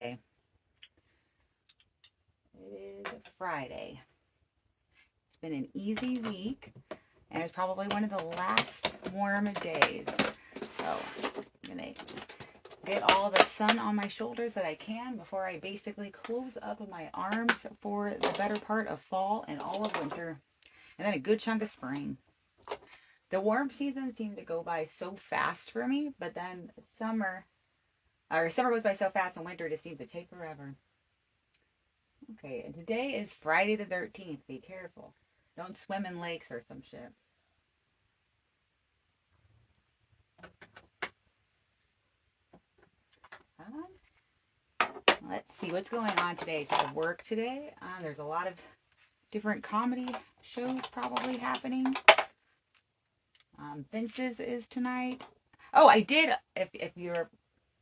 Okay. It is Friday. It's been an easy week, and it's probably one of the last warm days. So I'm going to get all the sun on my shoulders that I can before I basically close up my arms for the better part of fall and all of winter, and then a good chunk of spring. The warm seasons seem to go by so fast for me, but then summer goes by so fast and winter just seems to take forever. Okay, and today is Friday the 13th. Be careful. Don't swim in lakes or some shit. Let's see what's going on today. So I work today. There's a lot of different comedy shows probably happening. Vince's is tonight. Oh, I did. If you're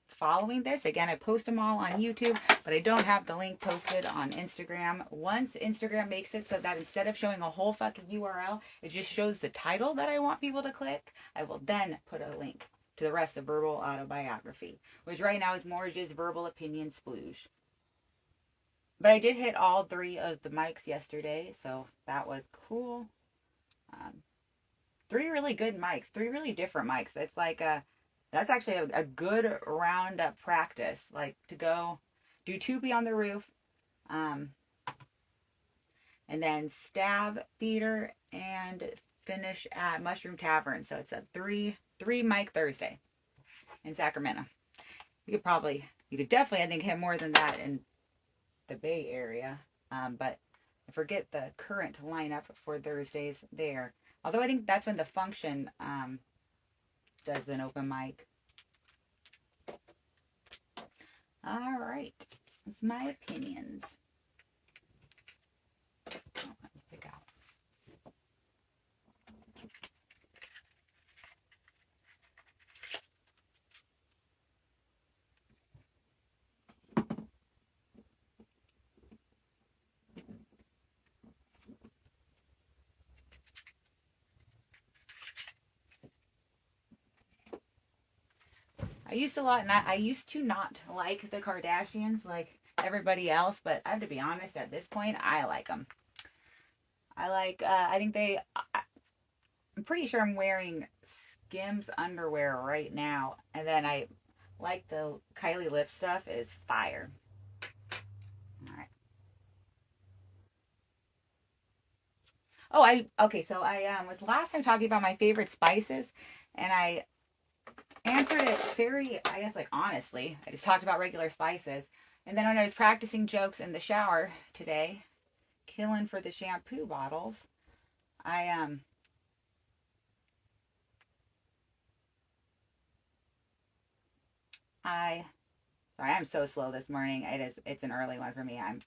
following this, again, I post them all on YouTube, but I don't have the link posted on Instagram. Once Instagram makes it so that instead of showing a whole fucking URL, it just shows the title that I want people to click, I will then put a link to the rest of Verbal Autobiography, which right now is more just verbal opinion splooge. But I did hit all 3 of the mics yesterday, so that was cool. 3 really good mics, 3 really different mics. That's actually a good round up practice. Like to go do Tupi on the Roof, and then Stab Theater, and finish at Mushroom Tavern. So it's a three mic Thursday in Sacramento. You could definitely, I think, hit more than that in the Bay Area. But I forget the current lineup for Thursdays there. Although I think that's when the Function does an open mic. All right, that's my opinions. Oh, let me pick out. I used to not like the Kardashians like everybody else, but I have to be honest, at this point, I like them. I think I'm pretty sure I'm wearing Skims underwear right now, and then I like the Kylie lip stuff is fire. All right. Okay, so I was last time talking about my favorite spices, and I answered it very, I guess, like honestly. I just talked about regular spices. And then when I was practicing jokes in the shower today, killing for the shampoo bottles, I I sorry, I'm so slow this morning. It's an early one for me. I'm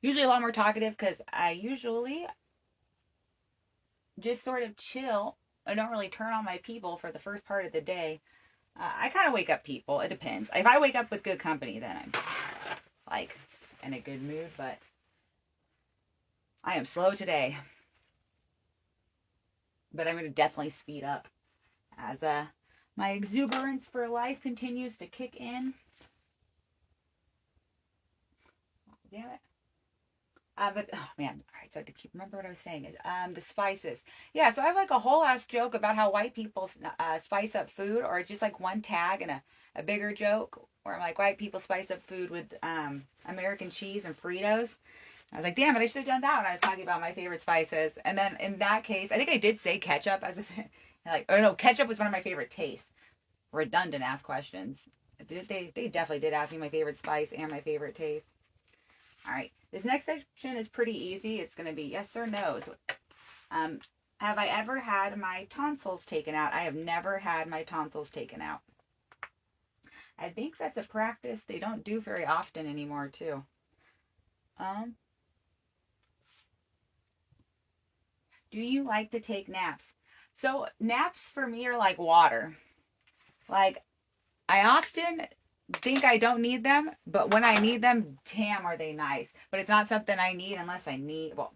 usually a lot more talkative because I usually just sort of chill. I don't really turn on my people for the first part of the day. I kind of wake up people. It depends. If I wake up with good company, then I'm like in a good mood, but I am slow today. But I'm going to definitely speed up as my exuberance for life continues to kick in. Damn it. But oh man, all right. So to keep remember what I was saying is the spices. Yeah, so I have like a whole ass joke about how white people spice up food, or it's just like one tag and a bigger joke where I'm like white people spice up food with American cheese and Fritos. I was like, damn it, I should have done that when I was talking about my favorite spices. And then in that case, I think I did say ketchup as if like, oh no, ketchup was one of my favorite tastes. Redundant ass questions. They definitely did ask me my favorite spice and my favorite taste. All right, this next section is pretty easy. It's going to be yes or no. So, have I ever had my tonsils taken out? I have never had my tonsils taken out. I think that's a practice they don't do very often anymore, too. Do you like to take naps? So naps for me are like water. Like I often think I don't need them, but when I need them, damn, are they nice. But it's not something I need unless I need, well,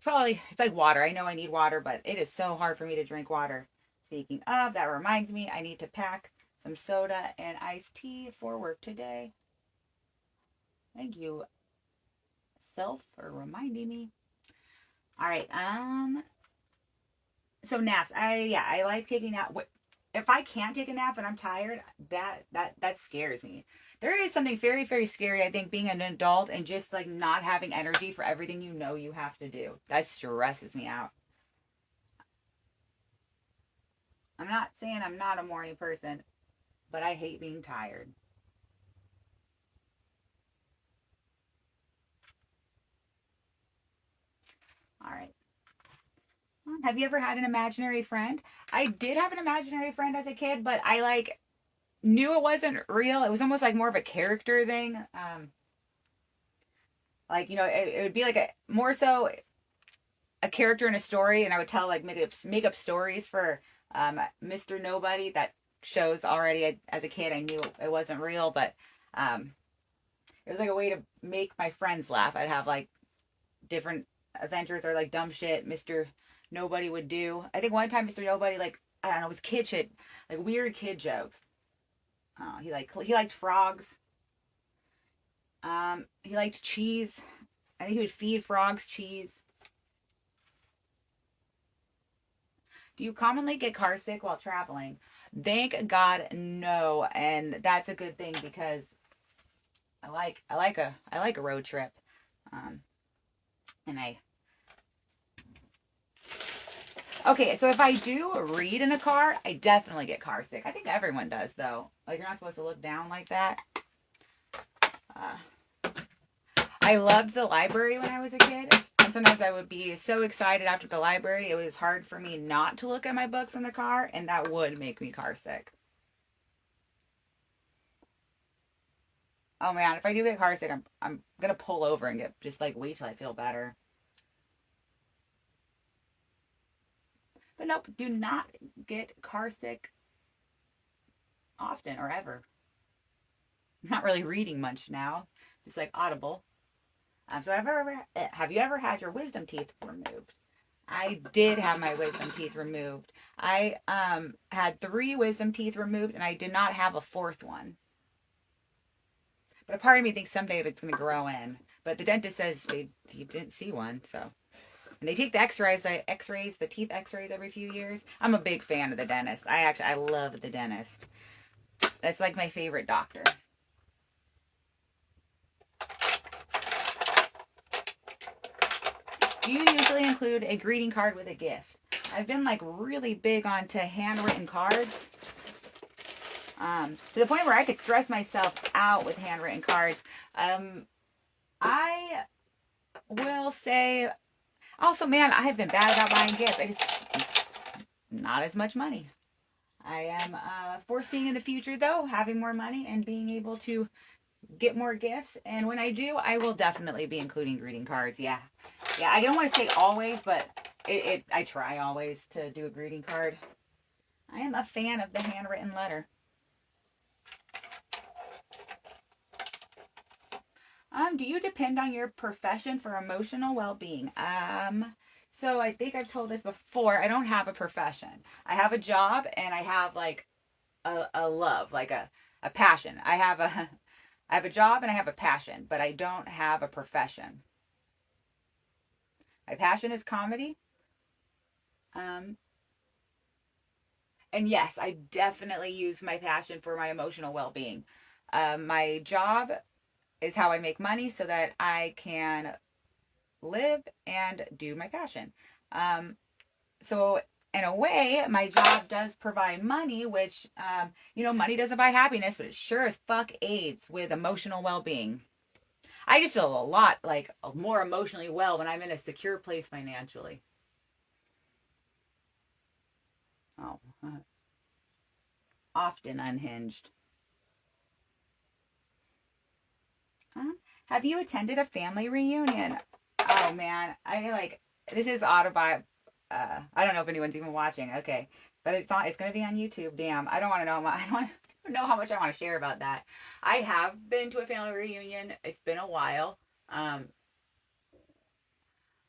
probably, it's like water. I know I need water, but it is so hard for me to drink water. Speaking of, that reminds me, I need to pack some soda and iced tea for work today. Thank you, self, for reminding me. All right. So naps. I like taking nap. If I can't take a nap and I'm tired, that scares me. There is something very very scary, I think, being an adult and just like not having energy for everything you know you have to do. That stresses me out. I'm not saying I'm not a morning person, but I hate being tired. All right. Have you ever had an imaginary friend? I did have an imaginary friend as a kid, but I like knew it wasn't real. It was almost like more of a character thing. Like it would be like a more so a character in a story, and I would tell like make up stories for Mr. Nobody. That shows already as a kid. I knew it wasn't real, but um, it was like a way to make my friends laugh. I'd have like different adventures or like dumb shit Mr. Nobody would do. I think one time Mr. Nobody, like, I don't know, it was kid shit, like weird kid jokes. He liked frogs. He liked cheese. I think he would feed frogs cheese. Do you commonly get car sick while traveling? Thank God, no, and that's a good thing because I like a road trip, um, and I okay. So if I do read in a car, I definitely get car sick. I think everyone does though. Like you're not supposed to look down like that. Uh, I loved the library when I was a kid. And sometimes I would be so excited after the library, it was hard for me not to look at my books in the car, and that would make me car sick. Oh man, if I do get car sick, I'm gonna pull over and get just like wait till I feel better. But nope, do not get car sick often or ever. I'm not really reading much now, just like Audible. So have you ever had your wisdom teeth removed? I did have my wisdom teeth removed. I had three wisdom teeth removed, and I did not have a fourth one. But a part of me thinks someday it's going to grow in. But the dentist says he didn't see one, so. And they take the the teeth X-rays every few years. I'm a big fan of the dentist. I love the dentist. That's like my favorite doctor. Do you usually include a greeting card with a gift? I've been like really big onto handwritten cards. To the point where I could stress myself out with handwritten cards. I will say, also, man, I have been bad about buying gifts. I just, not as much money. I am foreseeing in the future, though, having more money and being able to get more gifts. And when I do, I will definitely be including greeting cards. Yeah. Yeah, I don't want to say always, but I try always to do a greeting card. I am a fan of the handwritten letter. Do you depend on your profession for emotional well-being? So I think I've told this before. I don't have a profession. I have a job and I have like a love, like a passion. I have a job and I have a passion, but I don't have a profession. My passion is comedy. Um, and yes, I definitely use my passion for my emotional well-being. My job is how I make money so that I can live and do my passion. So in a way, my job does provide money, which, money doesn't buy happiness, but it sure as fuck aids with emotional well-being. I just feel a lot like more emotionally well when I'm in a secure place financially. Oh, often unhinged. Have you attended a family reunion? Oh man, I like this is autobi. I don't know if anyone's even watching. Okay, but it's on. It's gonna be on YouTube. Damn, I don't want to know. I don't want to know how much I want to share about that. I have been to a family reunion. It's been a while. Um,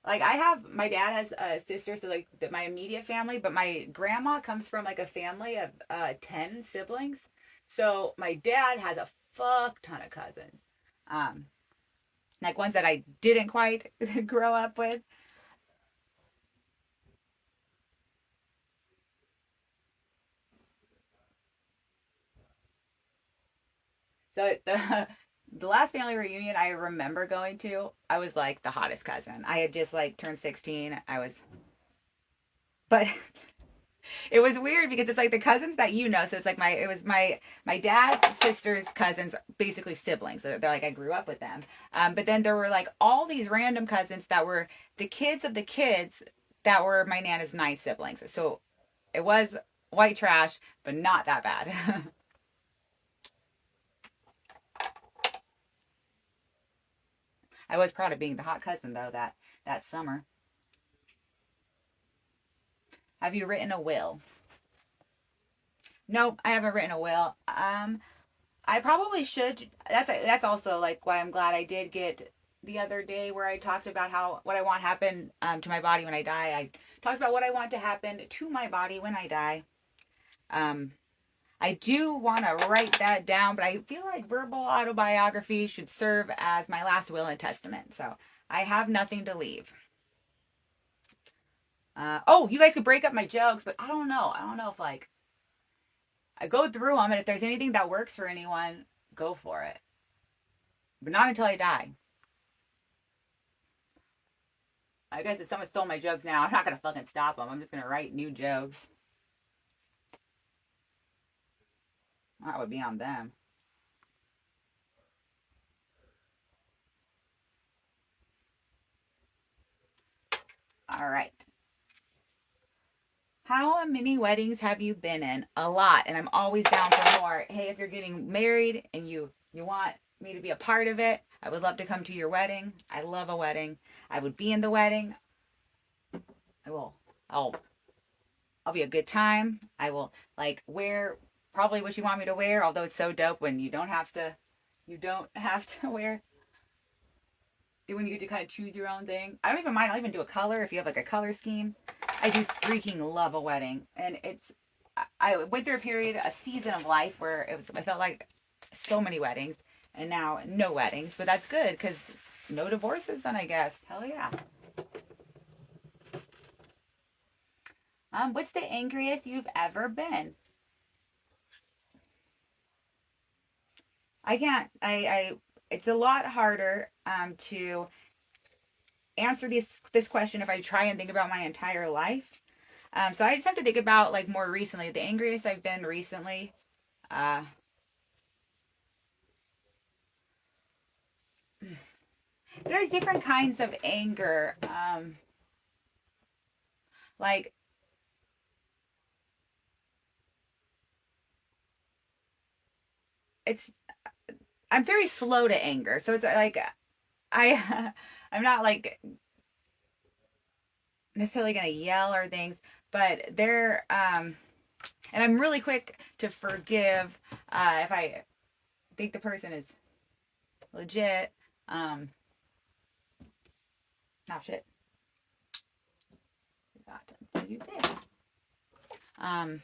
like I have, my dad has a sister, so like my immediate family, but my grandma comes from like a family of 10 siblings. So my dad has a fuck ton of cousins. Um, like ones that I didn't quite grow up with. So the last family reunion I remember going to, I was like the hottest cousin. I had just like turned 16. I was, but it was weird because it's like the cousins that you know. So it's like it was my dad's sister's cousins, basically siblings. So they're like I grew up with them. But then there were like all these random cousins that were the kids of the kids that were my nana's 9 siblings. So it was white trash, but not that bad. I was proud of being the hot cousin though that summer. Have you written a will? Nope, I haven't written a will. I probably should. That's also like why I'm glad I did get the other day where I talked about how what I want happen to my body when I die. I talked about what I want to happen to my body when I die. Um, I do want to write that down, but I feel like verbal autobiography should serve as my last will and testament. So I have nothing to leave. Oh, you guys could break up my jokes, but I don't know. I don't know if like I go through them, and if there's anything that works for anyone, go for it. But not until I die. I guess if someone stole my jokes now, I'm not gonna fucking stop them. I'm just gonna write new jokes. That would be on them. All right. How many weddings have you been in? A lot, and I'm always down for more. Hey, if you're getting married and you want me to be a part of it, I would love to come to your wedding. I love a wedding. I would be in the wedding. I will. I'll be a good time. I will like wear probably what you want me to wear, although it's so dope when you don't have to wear when you get to kind of choose your own thing. I don't even mind. I'll even do a color if you have like a color scheme. I do freaking love a wedding, and I went through a season of life where I felt like so many weddings, and now no weddings, but that's good because no divorces. Then I guess hell yeah. What's the angriest you've ever been? I can't. It's a lot harder to answer this question if I try and think about my entire life. So I just have to think about like more recently. The angriest I've been recently. Uh, there's different kinds of anger. Like it's I'm very slow to anger, so it's like I I'm not like necessarily gonna yell or things, but and I'm really quick to forgive if I think the person is legit. Um, oh shit, forgot to do this. Um,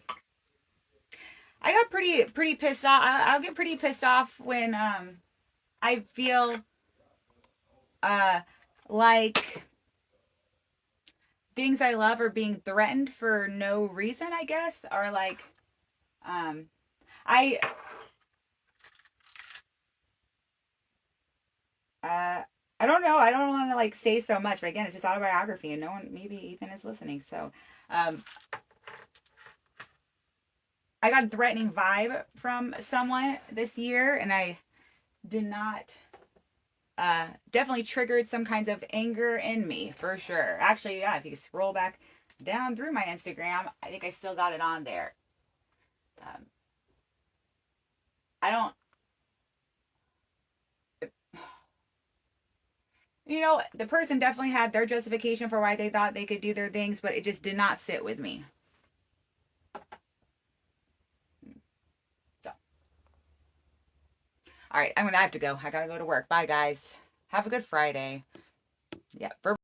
I got pretty pissed off. I'll get pretty pissed off when I feel uh like things I love are being threatened for no reason. I guess or like um I uh I don't know. I don't want to like say so much, but again, it's just autobiography, and no one maybe even is listening. So um I got a threatening vibe from someone this year, and I did not definitely triggered some kinds of anger in me for sure. Actually, yeah, if you scroll back down through my Instagram, I think I still got it on there. Um, I don't, the person definitely had their justification for why they thought they could do their things, but it just did not sit with me. So, all right, I'm gonna have to go. I gotta go to work. Bye, guys. Have a good Friday. Yeah.